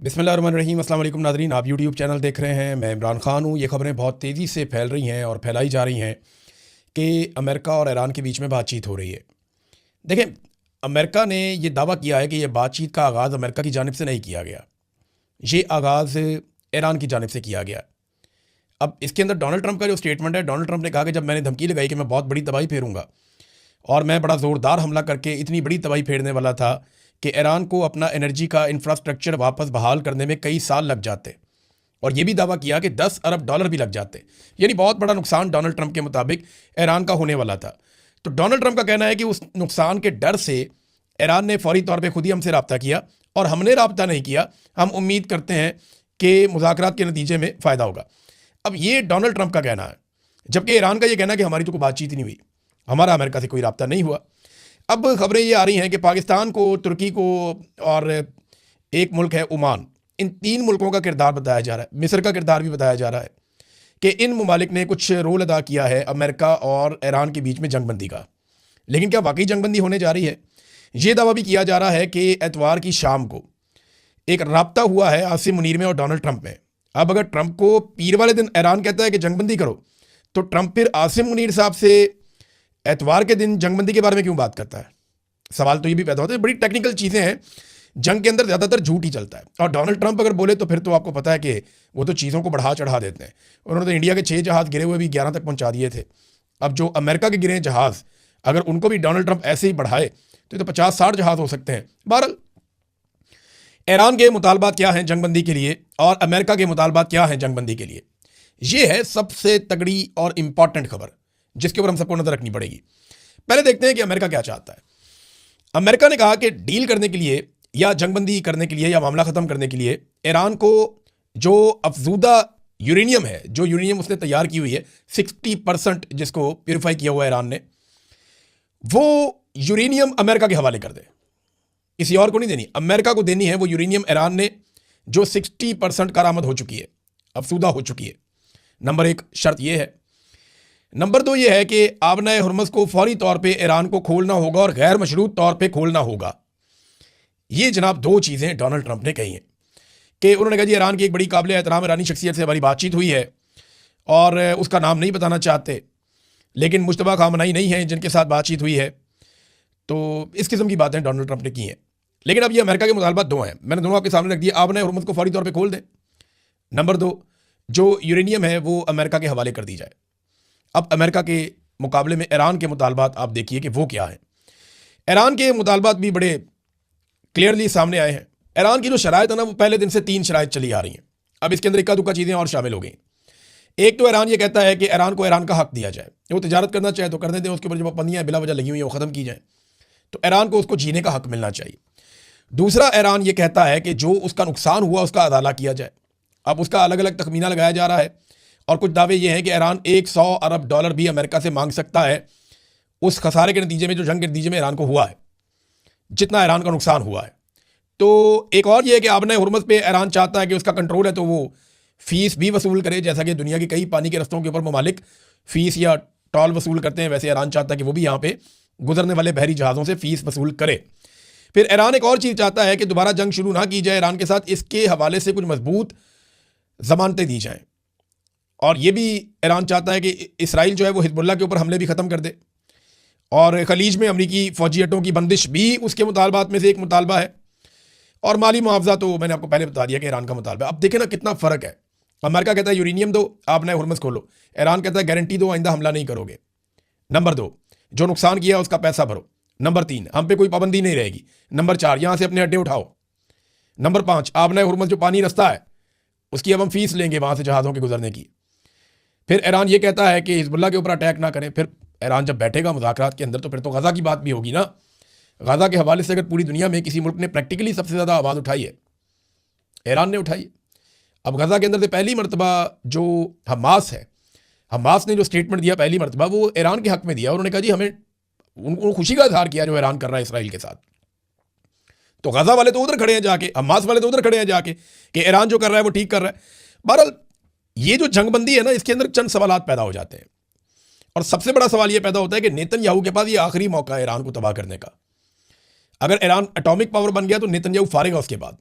बिस्मिल्लाहिर्रहमानिर्रहीम। अस्सलाम वालेकुम नाज़रीन, आप यूट्यूब चैनल देख रहे हैं। मैं इमरान ख़ान हूँ। ये ख़बरें बहुत तेज़ी से फैल रही हैं और फैलाई जा रही हैं कि अमेरिका और ईरान के बीच में बातचीत हो रही है। देखें, अमेरिका ने ये दावा किया है कि ये बातचीत का आगाज़ अमेरिका की जानिब से नहीं किया गया, ये आगाज़ ईरान की जानिब से किया गया। अब इसके अंदर डोनाल्ड ट्रंप का जो स्टेटमेंट है, डोनाल्ड ट्रंप ने कहा कि जब मैंने धमकी लगाई कि मैं बहुत बड़ी तबाही फेरूँगा और मैं बड़ा ज़ोरदार हमला करके इतनी बड़ी तबाही फेरने वाला था कि ईरान को अपना एनर्जी का इंफ्रास्ट्रक्चर वापस बहाल करने में कई साल लग जाते, और ये भी दावा किया कि 10 अरब डॉलर भी लग जाते, यानी बहुत बड़ा नुकसान डोनाल्ड ट्रंप के मुताबिक ईरान का होने वाला था। तो डोनाल्ड ट्रंप का कहना है कि उस नुकसान के डर से ईरान ने फौरी तौर पर खुद ही हमसे रब्ता किया और हमने रब्ता नहीं किया। हम उम्मीद करते हैं कि मुज़ाकरात के नतीजे में फ़ायदा होगा। अब ये डोनाल्ड ट्रंप का कहना है, जबकि ईरान का ये कहना है कि हमारी तो कोई बातचीत ही नहीं हुई, हमारा अमेरिका से कोई रब्ता नहीं हुआ। अब खबरें ये आ रही हैं कि पाकिस्तान को, तुर्की को और एक मुल्क है ओमान, इन तीन मुल्कों का किरदार बताया जा रहा है, मिस्र का किरदार भी बताया जा रहा है कि इन ममालिक ने कुछ रोल अदा किया है अमेरिका और ईरान के बीच में जंगबंदी का। लेकिन क्या वाकई जंगबंदी होने जा रही है? ये दावा भी किया जा रहा है कि एतवार की शाम को एक रब्ता हुआ है आसिम मुनीर में और डोनाल्ड ट्रंप में। अब अगर ट्रंप को पीर वाले दिन ईरान कहता है कि जंगबंदी करो, तो ट्रंप फिर आसिम मुनीर साहब से एतवार के दिन जंगबंदी के बारे में क्यों बात करता है? सवाल तो ये भी पैदा होता है। बड़ी टेक्निकल चीज़ें हैं। जंग के अंदर ज़्यादातर झूठ ही चलता है, और डोनाल्ड ट्रंप अगर बोले तो फिर तो आपको पता है कि वो तो चीज़ों को बढ़ा चढ़ा देते हैं। उन्होंने तो इंडिया के 6 जहाज़ गिरे हुए भी 11 तक पहुंचा दिए थे। अब जो अमेरिका के गिरे जहाज़, अगर उनको भी डोनाल्ड ट्रंप ऐसे ही बढ़ाए तो 50-60 जहाज़ हो सकते हैं। बहरहाल, ईरान के मुतालबात क्या हैं जंगबंदी के लिए और अमेरिका के मुतालबात क्या हैं जंगबंदी के लिए, ये है सबसे तगड़ी और इंपॉर्टेंट खबर जिसके ऊपर हम सबको नज़र रखनी पड़ेगी। पहले देखते हैं कि अमेरिका क्या चाहता है। अमेरिका ने कहा कि डील करने के लिए या जंगबंदी करने के लिए या मामला ख़त्म करने के लिए ईरान को जो अफजूदा यूरेनियम है, जो यूरेनियम उसने तैयार की हुई है 60% जिसको प्योरीफाई किया हुआ है ईरान ने, वो यूरेनियम अमेरिका के हवाले कर दे। किसी और को नहीं देनी, अमेरिका को देनी है वो यूरेनियम ईरान ने जो 60% कारामद हो चुकी है, अफसूदा हो चुकी है। नंबर 1 शर्त यह है। नंबर 2 ये है कि आबना हुर्मुज़ को फौरी तौर पे ईरान को खोलना होगा और गैर मशरूत तौर पे खोलना होगा। ये जनाब 2 चीज़ें डोनाल्ड ट्रंप ने कही हैं कि उन्होंने कहा जी ईरान की एक बड़ी काबिल एहतराम ईरानी शख्सियत से हमारी बातचीत हुई है और उसका नाम नहीं बताना चाहते, लेकिन मुश्तबा खामनई नहीं है जिनके साथ बातचीत हुई है। तो इस किस्म की बातें डोनाल्ड ट्रंप ने की हैं। लेकिन अब ये अमेरिका के मुतालबात 2 हैं, मैंने दोनों आपके सामने रख दिया। आबना हुर्मुज़ को फौरी तौर पर खोल दें। नंबर 2, जो यूरेनियम है वो अमेरिका के हवाले कर दी जाए। अब अमेरिका के मुकाबले में ईरान के मुतालबात आप देखिए कि वो क्या है। ईरान के मुतालबात भी बड़े क्लियरली सामने आए हैं। ईरान की जो शराइत है ना, वो पहले दिन से 3 शराइत चली आ रही हैं। अब इसके अंदर इक्का दुक्का चीज़ें और शामिल हो गई। एक तो ईरान ये कहता है कि ईरान को ईरान का हक दिया जाए, वो तिजारत करना चाहे तो करने दें, उसके ऊपर जो पाबंदियाँ बिला वजह लगी हुई हैं वो ख़त्म की जाए, तो ईरान को उसको जीने का हक मिलना चाहिए। दूसरा, ईरान ये कहता है कि जो उसका नुकसान हुआ उसका अदाला किया जाए। अब उसका अलग अलग तखमीना लगाया जा रहा है और कुछ दावे ये हैं कि ईरान 100 अरब डॉलर भी अमेरिका से मांग सकता है उस खसारे के नतीजे में जो जंग के नतीजे में ईरान को हुआ है, जितना ईरान का नुकसान हुआ है। तो एक और ये है कि आबना हुर्मुज़ पे ईरान चाहता है कि उसका कंट्रोल है तो वो फ़ीस भी वसूल करे, जैसा कि दुनिया के कई पानी के रस्तों के ऊपर ममालिक फ़ीस या टॉल वसूल करते हैं, वैसे ईरान चाहता है कि वो भी यहाँ पे गुजरने वाले बहरी जहाज़ों से फ़ीस वसूल करे। फिर ईरान एक और चीज़ चाहता है कि दोबारा जंग शुरू ना की जाए ईरान के साथ, इसके हवाले से कुछ मजबूत ज़मानतें दी जाएँ। और ये भी ईरान चाहता है कि इसराइल जो है वो हिजबुल्लाह के ऊपर हमले भी ख़त्म कर दे, और खलीज में अमरीकी फ़ौजी अड्डों की बंदिश भी उसके मुतालबात में से एक मुतालबा है। और माली मुआवजा तो मैंने आपको पहले बता दिया कि ईरान का मुतालबा। अब देखें ना कितना फ़र्क है। अमेरिका कहता है यूरेनियम दो, आपने हुर्मुज़ खोलो। ईरान कहता है गारंटी दो, आइंदा हमला नहीं करोगे। नंबर 2, जो नुकसान किया उसका पैसा भरो। नंबर 3, हम पे कोई पाबंदी नहीं रहेगी। नंबर 4, यहाँ से अपने अड्डे उठाओ। नंबर 5, आपने हुर्मुज़ जो पानी रास्ता है उसकी अब हम फ़ीस लेंगे वहाँ से जहाज़ों के गुजरने की। फिर ईरान ये कहता है कि हिजबुल्लाह के ऊपर अटैक ना करें। फिर ईरान जब बैठेगा मुज़ाकरात के अंदर तो फिर तो गज़ा की बात भी होगी ना। गज़ा के हवाले से अगर पूरी दुनिया में किसी मुल्क ने प्रैक्टिकली सबसे ज़्यादा आवाज़ उठाई है, ईरान ने उठाई है। अब गज़ा के अंदर से पहली मरतबा जो हमास है, हमास ने जो स्टेटमेंट दिया पहली मरतबा, वो ईरान के हक़ में दिया। उन्होंने कहा जी हमें उनको खुशी का इजहार किया जो ईरान कर रहा है इसराइल के साथ। तो गज़ा वाले तो उधर खड़े हैं जाके, हमास वाले तो उधर खड़े हैं जाके कि ईरान जो कर रहा है वो ठीक कर रहा है। बहरहाल, ये जो जंगबंदी है ना, इसके अंदर चंद सवालात पैदा हो जाते हैं, और सबसे बड़ा सवाल ये पैदा होता है कि नेतन्याहू के पास ये आखिरी मौका है ईरान को तबाह करने का। अगर ईरान एटॉमिक पावर बन गया तो नेतन्याहू फारेगा उसके बाद,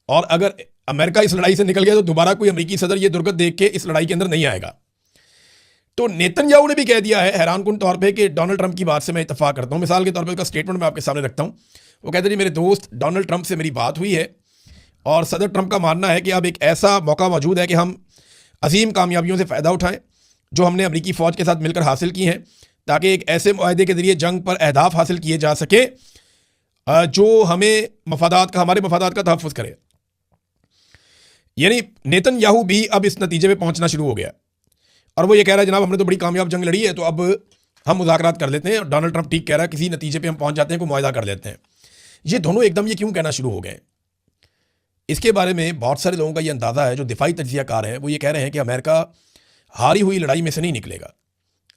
और अगर अमेरिका इस लड़ाई से निकल गया तो दोबारा कोई अमेरिकी सदर ये दुर्गत देख के इस लड़ाई के अंदर नहीं आएगा। तो नेतन्याहू ने भी कह दिया है हैरानकुन तौर पे कि डोनाल्ड ट्रंप की बात से मैं इत्तेफाक करता हूं। मिसाल के तौर पे उसका स्टेटमेंट मैं आपके सामने रखता हूं। वो कहते हैं जी मेरे दोस्त डोनाल्ड ट्रंप से मेरी बात हुई है और सदर ट्रंप का मानना है कि अब एक ऐसा मौका मौजूद है कि हम अजीम कामयाबियों से फ़ायदा उठाएं जो हमने अमेरिकी फ़ौज के साथ मिलकर हासिल की हैं, ताकि एक ऐसे मुआहदे के ज़रिए जंग पर अहदाफ हासिल किए जा सके जो हमारे मफादात का तहफ़्फ़ुज़ करे। यानी नेतन्याहू भी अब इस नतीजे पे पहुंचना शुरू हो गया और वो ये कह रहा है जनाब हमने तो बड़ी कामयाब जंग लड़ी है, तो अब हम मुज़ाकरात कर लेते हैं। और डोनाल्ड ट्रंप ठीक कह रहा है, किसी नतीजे पे हम पहुंच जाते हैं, कोई मुआहदा कर लेते हैं। ये दोनों एकदम ये क्यों कहना शुरू हो गए? इसके बारे में बहुत सारे लोगों का ये अंदाज़ा है, जो दिफाई तज्ज़ियाकार हैं वो ये कह रहे हैं कि अमेरिका हारी हुई लड़ाई में से नहीं निकलेगा।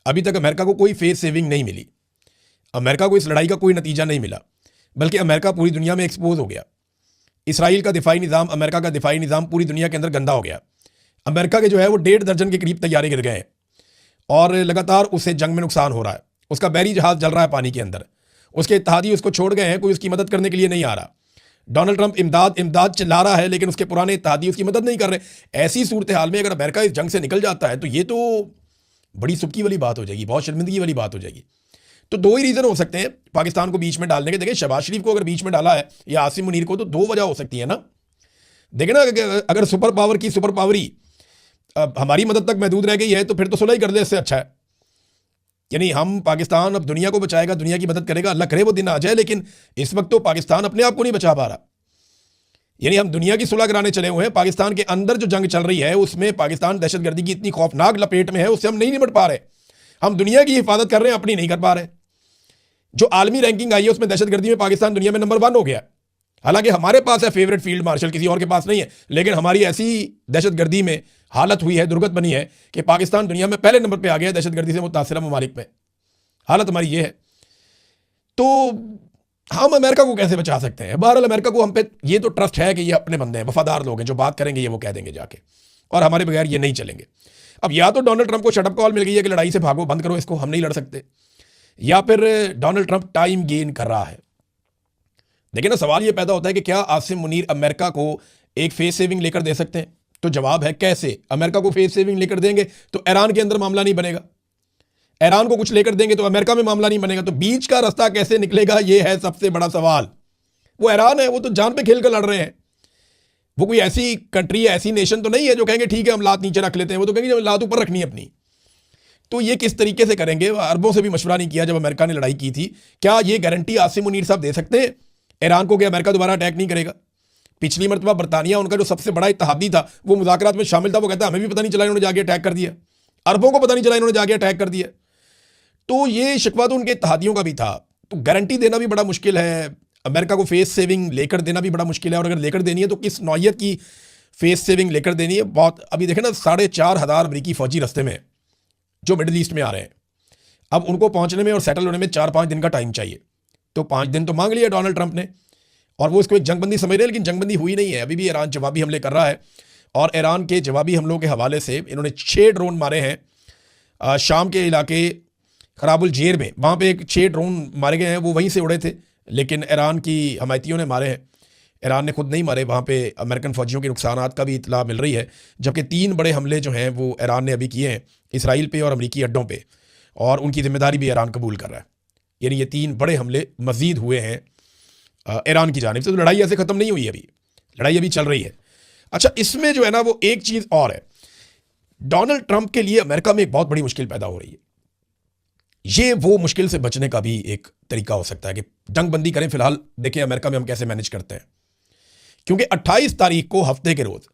अभी तक अमेरिका को कोई फेस सेविंग नहीं मिली, अमेरिका को इस लड़ाई का कोई नतीजा नहीं मिला, बल्कि अमेरिका पूरी दुनिया में एक्सपोज हो गया। इसराइल का दिफाई निज़ाम, अमेरिका का दिफाई निज़ाम पूरी दुनिया के अंदर गंदा हो गया। अमेरिका के जो है वो 1.5 दर्जन के करीब तैयारे गिर गए हैं और लगातार उसे जंग में नुकसान हो रहा है। उसका बैरी जहाज़ जल रहा है पानी के अंदर, उसके इत्तेहादी उसको छोड़ गए हैं, कोई उसकी मदद करने के लिए नहीं आ रहा। डोनाल्ड ट्रंप इमदाद चिल्ला रहा है, लेकिन उसके पुराने इत्तेहादी उसकी मदद नहीं कर रहे। ऐसी सूरत हाल में अगर अमेरिका इस जंग से निकल जाता है तो ये तो बड़ी सुबकी वाली बात हो जाएगी, बहुत शर्मिंदगी वाली बात हो जाएगी। तो दो ही रीज़न हो सकते हैं पाकिस्तान को बीच में डालने के। देखिए शहबाज शरीफ को अगर बीच में डाला है या आसिम मुनीर को, तो दो वजह हो सकती है ना। देखिए ना, अगर सुपर पावर की सुपर पावरी हमारी मदद तक महदूद रह गई है तो फिर तो सुलह ही कर दे, इससे अच्छा है। यानी हम पाकिस्तान अब दुनिया को बचाएगा, दुनिया की मदद करेगा, अल्लाह करे वो दिन आ जाए, लेकिन इस वक्त तो पाकिस्तान अपने आप को नहीं बचा पा रहा। यानी हम दुनिया की सुलह कराने चले हुए हैं, पाकिस्तान के अंदर जो जंग चल रही है उसमें पाकिस्तान दहशतगर्दी की इतनी खौफनाक लपेट में है, उससे हम नहीं निपट पा रहे। हम दुनिया की हिफाजत कर रहे हैं, अपनी नहीं कर पा रहे। जो आलमी रैंकिंग आई है उसमें दहशतगर्दी में पाकिस्तान दुनिया में नंबर 1 हो गया। हालांकि हमारे पास है फेवरेट फील्ड मार्शल, किसी और के पास नहीं है, लेकिन हमारी ऐसी दहशतगर्दी में हालत हुई है, दुर्गत बनी है कि पाकिस्तान दुनिया में पहले नंबर पे आ गया है दहशतगर्दी से मुतासिर ममालिक में। हालत हमारी ये है। तो हम अमेरिका को कैसे बचा सकते हैं? बहरहाल अमेरिका को हम पे ये तो ट्रस्ट है कि ये अपने बंदे हैं, वफादार लोग हैं, जो बात करेंगे ये वो कह देंगे जाके, और हमारे बगैर ये नहीं चलेंगे। अब या तो डोनाल्ड ट्रंप को शटअप कॉल मिल गई है कि लड़ाई से भागो, बंद करो इसको, हम नहीं लड़ सकते, या फिर डोनाल्ड ट्रंप टाइम गेन कर रहा है। देखिए ना, सवाल ये पैदा होता है कि क्या आसिम मुनीर अमेरिका को एक फेस सेविंग लेकर दे सकते हैं? तो जवाब है कैसे। अमेरिका को फेस सेविंग लेकर देंगे तो ईरान के अंदर मामला नहीं बनेगा, ईरान को कुछ लेकर देंगे तो अमेरिका में मामला नहीं बनेगा। तो बीच का रास्ता कैसे निकलेगा, ये है सबसे बड़ा सवाल। वो ईरान है, वो तो जान पे खेल कर लड़ रहे हैं। वो कोई ऐसी कंट्री, ऐसी नेशन तो नहीं है जो कहेंगे ठीक है हम लात नीचे रख लेते हैं। वो तो कहेंगे लात ऊपर रखनी है अपनी। तो ये किस तरीके से करेंगे? अरबों से भी मशवरा नहीं किया जब अमेरिका ने लड़ाई की थी। क्या ये गारंटी आसिम मुनीर साहब दे सकते हैं ईरान को कि अमेरिका दोबारा अटैक नहीं करेगा? पिछली मरतबा बरतानिया, उनका जो सबसे बड़ा इत्तेहादी था, वो मुज़ाकरात में शामिल था, वो कहता है हमें भी पता नहीं चला, इन्होंने जाके अटैक कर दिया। अरबों को पता नहीं चला, इन्होंने जाके अटैक कर दिया। तो ये शिकवा तो उनके इत्तेहादियों का भी था। तो गारंटी देना भी बड़ा मुश्किल है, अमेरिका को फेस सेविंग लेकर देना भी बड़ा मुश्किल है। और अगर लेकर देनी है तो किस नौयत की फेस सेविंग लेकर देनी है? बहुत अभी देखें ना, 4,500 अमरीकी फौजी रस्ते में जो मिडिल ईस्ट में आ रहे हैं। अब उनको पहुंचने में और सेटल होने में 4-5 दिन का टाइम चाहिए। तो 5 दिन तो मांग लिया डोनाल्ड ट्रंप ने, और वो इसको एक जंगबंदी समझ रहे हैं, लेकिन जंगबंदी हुई नहीं है। अभी भी ईरान जवाबी हमले कर रहा है, और ईरान के जवाबी हमलों के हवाले से इन्होंने 6 ड्रोन मारे हैं शाम के इलाके खराबुल जेर में। वहाँ पे एक 6 ड्रोन मारे गए हैं, वो वहीं से उड़े थे, लेकिन ईरान की हमायतियों ने मारे हैं। ईरान ने खुद नहीं मारे। वहाँ पे अमेरिकन फ़ौजियों के नुकसानात का भी इतला मिल रही है, जबकि 3 बड़े हमले जो हैं वो ईरान ने अभी किए हैं, इसराइल पे और अमरीकी अड्डों पे, और उनकी जिम्मेदारी भी ईरान कबूल कर रहा है। यानी ये 3 बड़े हमले मज़ीद हुए हैं ईरान की जानिब से। तो लड़ाई ऐसे ख़त्म नहीं हुई, अभी लड़ाई अभी चल रही है। अच्छा, इसमें जो है ना वो एक चीज़ और है, डोनाल्ड ट्रंप के लिए अमेरिका में एक बहुत बड़ी मुश्किल पैदा हो रही है। ये वो मुश्किल से बचने का भी एक तरीका हो सकता है कि जंगबंदी करें। फिलहाल देखिए अमेरिका में हम कैसे मैनेज करते हैं, क्योंकि 28 तारीख को हफ्ते के रोज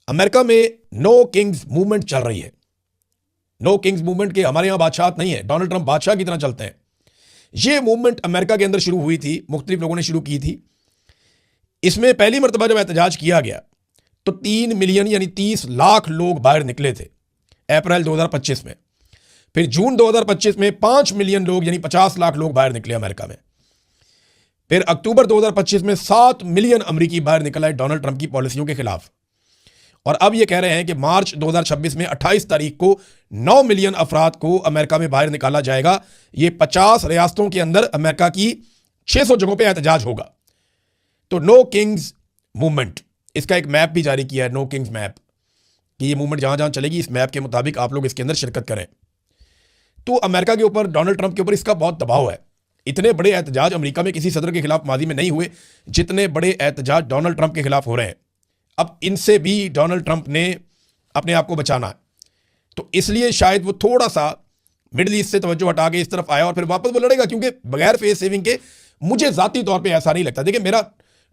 अमेरिका में नो किंग्स मूवमेंट चल रही है। नो किंग्स मूवमेंट के हमारे यहां बादशाह नहीं है, डोनाल्ड ट्रंप बादशाह की तरह चलते हैं। यह मूवमेंट अमेरिका के अंदर शुरू हुई थी, मुख्तलिफ लोगों ने शुरू की थी। इसमें पहली मरतबा जब एहतजाज किया गया तो 3 मिलियन यानी 30 लाख लोग बाहर निकले थे अप्रैल 2025 में। फिर जून 2025 में 5 मिलियन लोग यानी 50 लाख लोग बाहर निकले अमेरिका में। फिर अक्टूबर 2025 में 7 मिलियन अमेरिकी बाहर निकल आए डोनाल्ड ट्रंप की पॉलिसियों के खिलाफ। और अब यह कह रहे हैं कि मार्च 2026 में 28 तारीख को 9 मिलियन अफराद को अमेरिका में बाहर निकाला जाएगा। ये 50 रियासतों के अंदर अमेरिका की 600 जगहों पर एहतजाज होगा। तो नो किंग्स मूवमेंट, इसका एक मैप भी जारी किया है, नो किंग्स मैप, कि ये मूवमेंट जहाँ जहाँ चलेगी इस मैप के मुताबिक आप लोग इसके अंदर शिरकत करें। तो अमेरिका के ऊपर, डोनाल्ड ट्रंप के ऊपर इसका बहुत दबाव है। इतने बड़े एहतजाज अमेरिका में किसी सदर के खिलाफ माजी में नहीं हुए जितने बड़े एहतजाज डोनाल्ड ट्रंप के खिलाफ हो रहे हैं। अब इनसे भी डोनाल्ड ट्रंप ने अपने आप को बचाना है, तो इसलिए शायद वो थोड़ा सा मिडिल ईस्ट से तवज्जो हटा के इस तरफ आया और फिर वापस वो लड़ेगा, क्योंकि बगैर फेस सेविंग के मुझे जाती तौर पे ऐसा नहीं लगता। देखिए, मेरा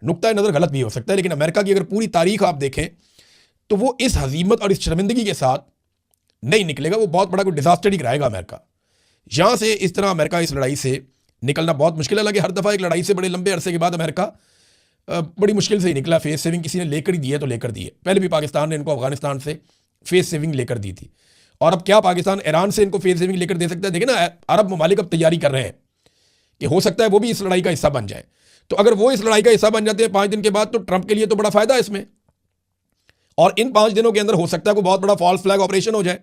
नुक्ता नज़र गलत भी हो सकता है, लेकिन अमेरिका की अगर पूरी तारीख आप देखें तो वो इस हजीमत और इस शर्मिंदगी के साथ नहीं निकलेगा। वो बहुत बड़ा कोई डिजास्टर ही कराएगा अमेरिका। यहां से इस तरह अमेरिका इस लड़ाई से निकलना बहुत मुश्किल है। लगे हर दफ़ा एक लड़ाई से बड़े लंबे अरसे के बाद अमेरिका बड़ी मुश्किल से ही निकला। फेस सेविंग किसी ने लेकर ही दी है तो लेकर दी है। पहले भी पाकिस्तान ने इनको अफगानिस्तान से फेस सेविंग लेकर दी थी, और अब क्या पाकिस्तान ईरान से इनको फेस सेविंग लेकर दे सकता है? देखिए ना, अरब ममालिक अब तैयारी कर रहे हैं कि हो सकता है वो भी इस लड़ाई का हिस्सा बन जाए। तो अगर वो इस लड़ाई का हिस्सा बन जाते हैं 5 दिन के बाद, तो ट्रंप के लिए तो बड़ा फायदा है इसमें। और इन 5 दिनों के अंदर हो सकता है कोई बहुत बड़ा फॉल्स फ्लैग ऑपरेशन हो जाए।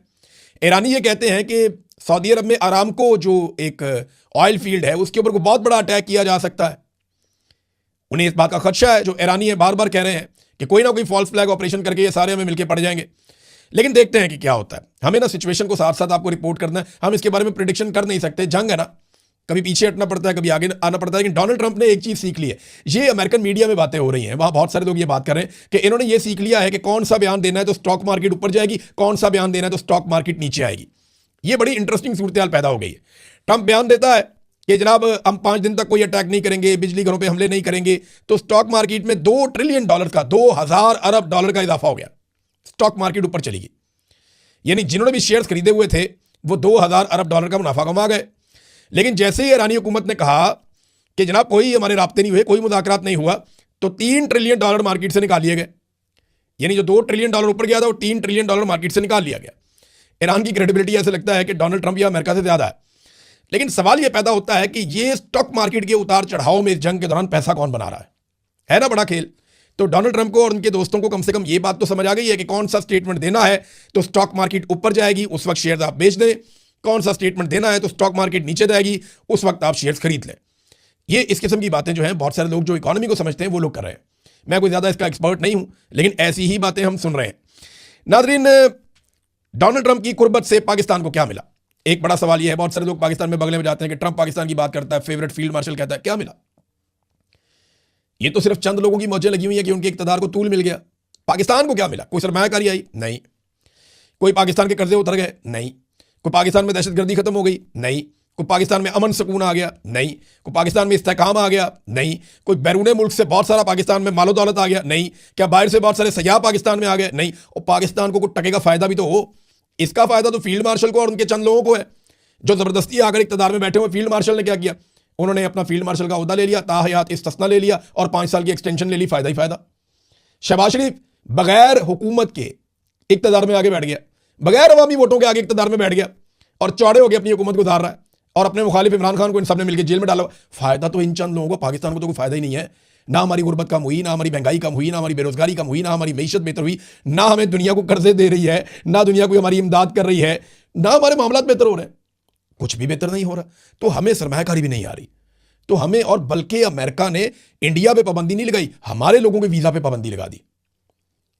ईरानी ये कहते हैं कि सऊदी अरब में अरामको जो एक ऑयल फील्ड है उसके ऊपर कोई बहुत बड़ा अटैक किया जा सकता है। उन्हें इस बात का खदशा है, जो ईरानी है बार बार कह रहे हैं कि कोई ना कोई फॉल्स फ्लैग ऑपरेशन करके ये सारे हमें मिलकर पड़ जाएंगे। लेकिन देखते हैं कि क्या होता है। हमें ना सिचुएशन को साथ साथ आपको रिपोर्ट करना है। हम इसके बारे में प्रिडिक्शन कर नहीं सकते, जंग है ना, कभी पीछे हटना पड़ता है, कभी आगे आना पड़ता है। लेकिन डोनाल्ड ट्रंप ने एक चीज सीख ली है। ये अमेरिकन मीडिया में बातें हो रही हैं, वहां बहुत सारे लोग ये बात कर रहे हैं कि इन्होंने ये सीख लिया है कि कौन सा बयान देना है तो स्टॉक मार्केट ऊपर जाएगी, कौन सा बयान देना है तो स्टॉक मार्केट नीचे आएगी। ये बड़ी इंटरेस्टिंग सूरत हाल पैदा हो गई है। ट्रंप बयान देता है कि जनाब हम 5 दिन तक कोई अटैक नहीं करेंगे, बिजली घरों पे हमले नहीं करेंगे, तो स्टॉक मार्केट में $2 ट्रिलियन का, 2000 अरब डॉलर का इजाफा हो गया। स्टॉक मार्केट ऊपर चली गई, यानी जिन्होंने भी शेयर्स खरीदे हुए थे वो 2000 अरब डॉलर का मुनाफा कमा गए। लेकिन जैसे ही ईरानी हुकूमत ने कहा कि जनाब कोई हमारे राब्ते नहीं हुए, कोई मुज़ाकरात नहीं हुआ, तो $3 ट्रिलियन मार्केट से निकाल लिए गए। यानी जो $2 ट्रिलियन ऊपर गया था वो $3 ट्रिलियन मार्केट से निकाल लिया गया। ईरान की क्रेडिबिलिटी ऐसे लगता है कि डोनाल्ड ट्रंप या अमेरिका से ज्यादा है। लेकिन सवाल यह पैदा होता है कि ये स्टॉक मार्केट के उतार चढ़ाव में इस जंग के दौरान पैसा कौन बना रहा है ना बड़ा खेल। तो डोनाल्ड ट्रंप को और उनके दोस्तों को कम से कम ये बात तो समझ आ गई है कि कौन सा स्टेटमेंट देना है तो स्टॉक मार्केट ऊपर जाएगी, उस वक्त शेयर्स आप बेच दें। कौन सा स्टेटमेंट देना है तो स्टॉक मार्केट नीचे जाएगी, उस वक्त आप शेयर्स खरीद लें। ये इस किस्म की बातें जो हैं बहुत सारे लोग जो इकोनॉमी को समझते हैं वो लोग कर रहे हैं। मैं कोई ज्यादा इसका एक्सपर्ट नहीं हूं, लेकिन ऐसी ही बातें हम सुन रहे हैं। नाज़रीन, डोनाल्ड ट्रंप की कुर्बत से पाकिस्तान को क्या मिला? एक बड़ा सवाल यह है। बहुत सारे लोग पाकिस्तान में बगले में जाते हैं कि ट्रंप पाकिस्तान की बात करता है, फेवरेट फील्ड मार्शल कहता है, क्या मिला? ये तो सिर्फ चंद लोगों की मौजें लगी हुई है कि उनके इक़्तिदार को तूल मिल गया। पाकिस्तान को क्या मिला? कोई सरमायाकारी आई? नहीं। कोई पाकिस्तान के कर्जे उतर गए? नहीं। कोई पाकिस्तान में दहशतगर्दी खत्म हो गई? नहीं। कोई पाकिस्तान में अमन सुकून आ गया? नहीं। कोई पाकिस्तान में इस्तेहकाम आ गया? नहीं। कोई बैरून मुल्क से बहुत सारा पाकिस्तान में मालो दौलत आ गया? नहीं। क्या बाहर से बहुत सारे सयाह पाकिस्तान में आ गए? नहीं। और पाकिस्तान को कुछ टके का फायदा भी तो हो। इसका फायदा तो फील्ड मार्शल को और उनके चंद लोगों को है जो जबरदस्ती आकर इक़्तिदार में बैठे हुए। फील्ड मार्शल ने क्या किया? उन्होंने अपना फील्ड मार्शल का ओहदा ले लिया, ताहयात इस्तिस्ना ले लिया और 5 साल की एक्सटेंशन ले ली। फायदा ही फायदा। शहबाज शरीफ बगैर हुकूमत के इक़्तिदार में आगे बैठ गया, बगैर अवामी वोटों के आगे इक़्तिदार में बैठ गया और चौड़े होकर अपनी हुकूमत गुजार रहा है और अपने मुखालिफ इमरान खान को इन सब ने मिलकर जेल में डाला। फायदा तो इन चंद लोगों को, पाकिस्तान को तो कोई फायदा ही नहीं है। ना हमारी गुर्बत कम हुई, ना हमारी महंगाई कम हुई, ना हमारी बेरोजगारी कम हुई, ना हमारी मीशत बेहतर हुई, ना हमें दुनिया को कर्जे दे रही है, ना दुनिया को हमारी इमदाद कर रही है, ना हमारे मामला बेहतर हो रहे हैं। कुछ भी बेहतर नहीं हो रहा। तो हमें सरमायाकारी भी नहीं आ रही। तो हमें, और बल्कि अमेरिका ने इंडिया पे पाबंदी नहीं लगाई, हमारे लोगों के वीजा पे पाबंदी लगा दी।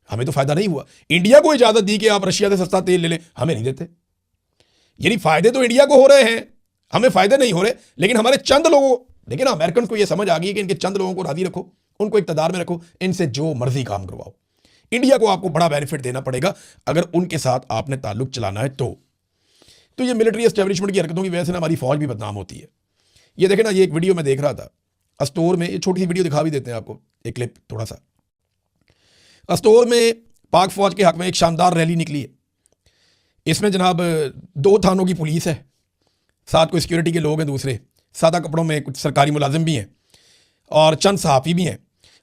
हमें तो फायदा नहीं हुआ। इंडिया को इजाजत दी कि आप रशिया से सस्ता तेल ले लें, हमें नहीं देते। यानी फायदे तो इंडिया को हो रहे हैं, हमें फायदे नहीं हो रहे। लेकिन हमारे चंद लोगों, देखिए ना, अमेरिकन को यह समझ आ गई कि इनके चंद लोगों को राजी रखो, उनको इक़्तिदार में रखो, इनसे जो मर्जी काम करवाओ। इंडिया को आपको बड़ा बेनिफिट देना पड़ेगा अगर उनके साथ आपने ताल्लुक चलाना है। तो ये मिलिट्री एस्टेब्लिशमेंट की हरकतों की वजह से ना हमारी फौज भी बदनाम होती है। ये देखें ना, ये एक वीडियो मैं देख रहा था अस्टोर में, ये छोटी सी वीडियो दिखा भी देते हैं आपको, एक क्लिप थोड़ा सा। अस्टोर में पाक फौज के हक में एक शानदार रैली निकली है। इसमें जनाब 2 थानों की पुलिस है, साथ कोई सिक्योरिटी के लोग हैं, दूसरे सादा कपड़ों में कुछ सरकारी मुलाजिम भी हैं और चंद सहाफ़ी भी हैं।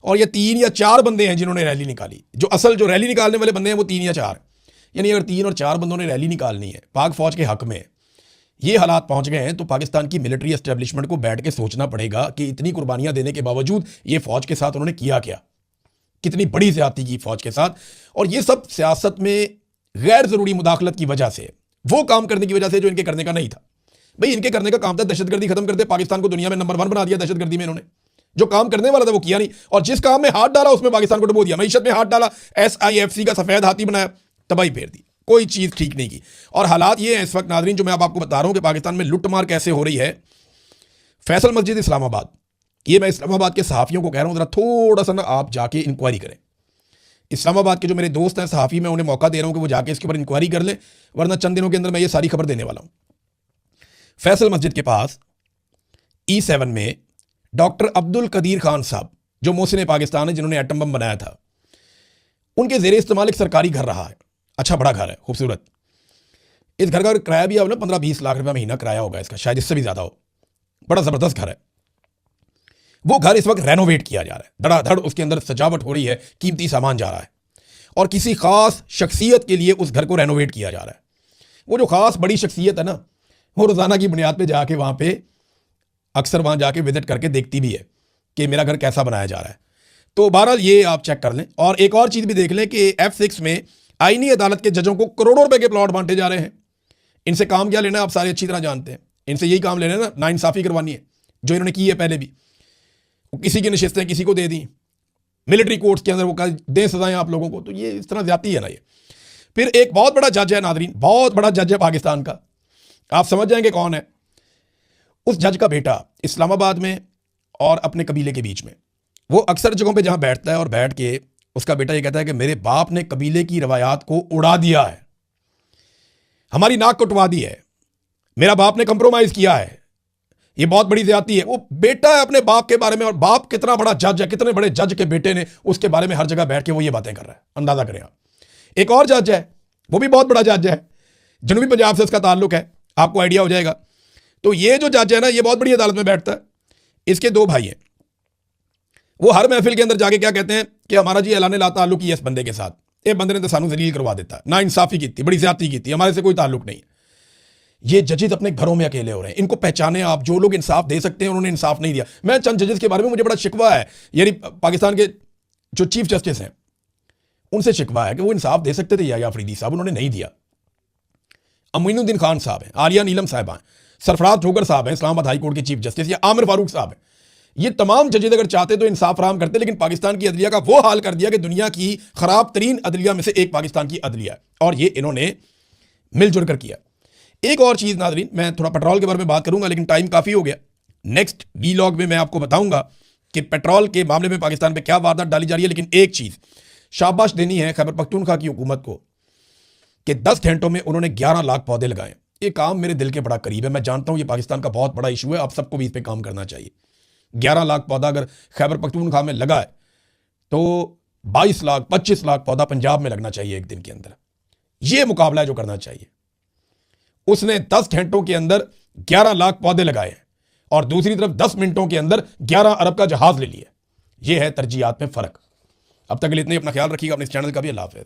और ये 3 या 4 बंदे हैं जिन्होंने रैली निकाली। जो असल जो रैली निकालने वाले बंदे हैं वो 3 या 4, यानी अगर 3 और 4 बंदों ने रैली निकालनी है पाक फौज के हक में, ये हालात पहुंच गए हैं, तो पाकिस्तान की मिलिट्री एस्टेब्लिशमेंट को बैठ के सोचना पड़ेगा कि इतनी कुर्बानियां देने के बावजूद ये फौज के साथ उन्होंने किया क्या, कितनी बड़ी ज्यादती की फौज के साथ। और ये सब सियासत में गैर जरूरी मुदाखलत की वजह से, वो काम करने की वजह से जो इनके करने का नहीं था। भाई इनके करने का काम था दहशतगर्दी खत्म करते, पाकिस्तान को दुनिया में नंबर 1 बना दिया दहशतगर्दी में इन्होंने। जो काम करने वाला था वो किया नहीं, और जिस काम में हाथ डाला उसमें पाकिस्तान को डुबो दिया। मईशत में हाथ डाला, SIFC का सफेद हाथी बनाया, तबाही फेर दी, कोई चीज ठीक नहीं की। और हालात ये है इस वक्त नाजरीन, जो मैं अब आपको बता रहा हूं कि पाकिस्तान में लुटमार कैसे हो रही है। फैसल मस्जिद इस्लामाबाद, ये मैं इस्लामाबाद के सहाफ़ियों को कह रहा हूं, जरा थोड़ा सा ना आप जाके इंक्वायरी करें। इस्लामाबाद के जो मेरे दोस्त हैं सहाफ़ी, मैं उन्हें मौका दे रहा हूं कि वो जाके इसके ऊपर इंक्वायरी कर लें, वरना चंद दिनों के अंदर मैं ये सारी खबर देने वाला हूं। फैसल मस्जिद के पास E7 में डॉक्टर अब्दुल कदीर खान साहब, जो मोहसिन पाकिस्तान है, जिन्होंने एटम बम बनाया था, उनके जेर इस्तेमाल एक सरकारी घर रहा है। अच्छा बड़ा घर है, खूबसूरत। इस घर का किराया भी अब ना 15-20 लाख रुपया महीना किराया होगा इसका, शायद इससे भी ज्यादा हो। बड़ा जबरदस्त घर है। वो घर इस वक्त रेनोवेट किया जा रहा है, धड़ाधड़ उसके अंदर सजावट हो रही है, कीमती सामान जा रहा है, और किसी खास शख्सियत के लिए उस घर को रेनोवेट किया जा रहा है। वो जो खास बड़ी शख्सियत है ना, वो रोजाना की बुनियाद पे जाके वहां पे अक्सर वहां जाके विजिट करके देखती भी है कि मेरा घर कैसा बनाया जा रहा है। तो बहरहाल ये आप चेक कर लें। और एक और चीज भी देख लें कि F6 में आईनी अदालत के जजों को करोड़ों रुपए के प्लॉट बांटे जा रहे हैं। इनसे काम क्या लेना है, आप सारे अच्छी तरह जानते हैं। इनसे यही काम लेना है ना, नाइंसाफी करवानी है, जो इन्होंने की है पहले भी। किसी की नशिस्तें किसी को दे दी, मिलिट्री कोर्ट्स के अंदर वो दें सजाएं आप लोगों को, तो ये इस तरह ज्यादती है ना ये। फिर एक बहुत बड़ा जज है नादरीन, बहुत बड़ा जज है पाकिस्तान का, आप समझ जाएंगे कौन है। उस जज का बेटा इस्लामाबाद में और अपने कबीले के बीच में, वो अक्सर जगहों पे जहां बैठता है और बैठ के उसका बेटा ये कहता है कि मेरे बाप ने कबीले की रवायात को उड़ा दिया है, हमारी नाक कटवा दी है, मेरा बाप ने कंप्रोमाइज किया है, ये बहुत बड़ी ज्यादती है। वो बेटा है अपने बाप के बारे में, और बाप कितना बड़ा जज है, कितने बड़े जज के बेटे ने उसके बारे में हर जगह बैठ के वो ये बातें कर रहा है, अंदाजा करें आप। एक और जज है, वो भी बहुत बड़ा जज है, जनूबी पंजाब से उसका ताल्लुक है, आपको आइडिया हो जाएगा। तो ये जो जज है ना, ये बहुत बड़ी अदालत में बैठता है। इसके 2 भाई हैं, वो हर महफिल के अंदर जाके क्या कहते हैं कि हमारा जी ऐलान ला ताल्लुक ही है इस बंदे के साथ, ये बंदे ने तो सानू जलील करवा देता है, ना इंसाफी की थी, बड़ी ज्यादती की थी, हमारे से कोई ताल्लुक नहीं है। ये जजेस अपने घरों में अकेले हो रहे हैं, इनको पहचाने आप। जो लोग इंसाफ दे सकते हैं उन्होंने इंसाफ नहीं दिया। मैं चंद जजेस के बारे में मुझे बड़ा शिकवा है, यानी पाकिस्तान के जो चीफ जस्टिस हैं उनसे शिकवा है कि वो इंसाफ दे सकते थे, या अफरीदी साहब, उन्होंने नहीं दिया। अमीनुद्दीन खान साहब हैं, आलिया नीलम साहबा हैं, सरफराज ठोकर साहब हैं इस्लामाबाद हाई कोर्ट के चीफ जस्टिस, या आमिर फारूक साहब हैं। ये तमाम जजेस अगर चाहते तो इंसाफ फराहम करते, लेकिन पाकिस्तान की अदलिया का वो हाल कर दिया कि दुनिया की खराब तरीन अदलिया में से एक पाकिस्तान की अदलिया है, और ये इन्होंने मिलजुल कर किया। एक और चीज नाज़रीन, मैं थोड़ा पेट्रोल के बारे में बात करूंगा, लेकिन टाइम काफी हो गया। नेक्स्ट वीलॉग में मैं आपको बताऊंगा कि पेट्रोल के मामले में पाकिस्तान पे क्या वारदात डाली जा रही है। लेकिन एक चीज शाबाश देनी है खैबर पख्तूनख्वा की हुकूमत को कि 10 घंटों में उन्होंने 11 लाख पौधे लगाए। ये काम मेरे दिल के बड़ा करीब है, मैं जानता हूं ये पाकिस्तान का बहुत बड़ा इशू है, आप सबको भी इस पर काम करना चाहिए। 11 लाख पौधा अगर खैबर पख्तूनख्वा में लगा है तो 22 लाख 25 लाख पौधा पंजाब में लगना चाहिए एक दिन के अंदर। यह मुकाबला है जो करना चाहिए। उसने 10 घंटों के अंदर 11 लाख पौधे लगाए और दूसरी तरफ 10 मिनटों के अंदर 11 अरब का जहाज ले लिया। यह है तरजीहात में फर्क। अब तक के लिए इतने, अपना ख्याल रखिएगा, अपने इस चैनल का भी। अल्लाह हाफ़िज़।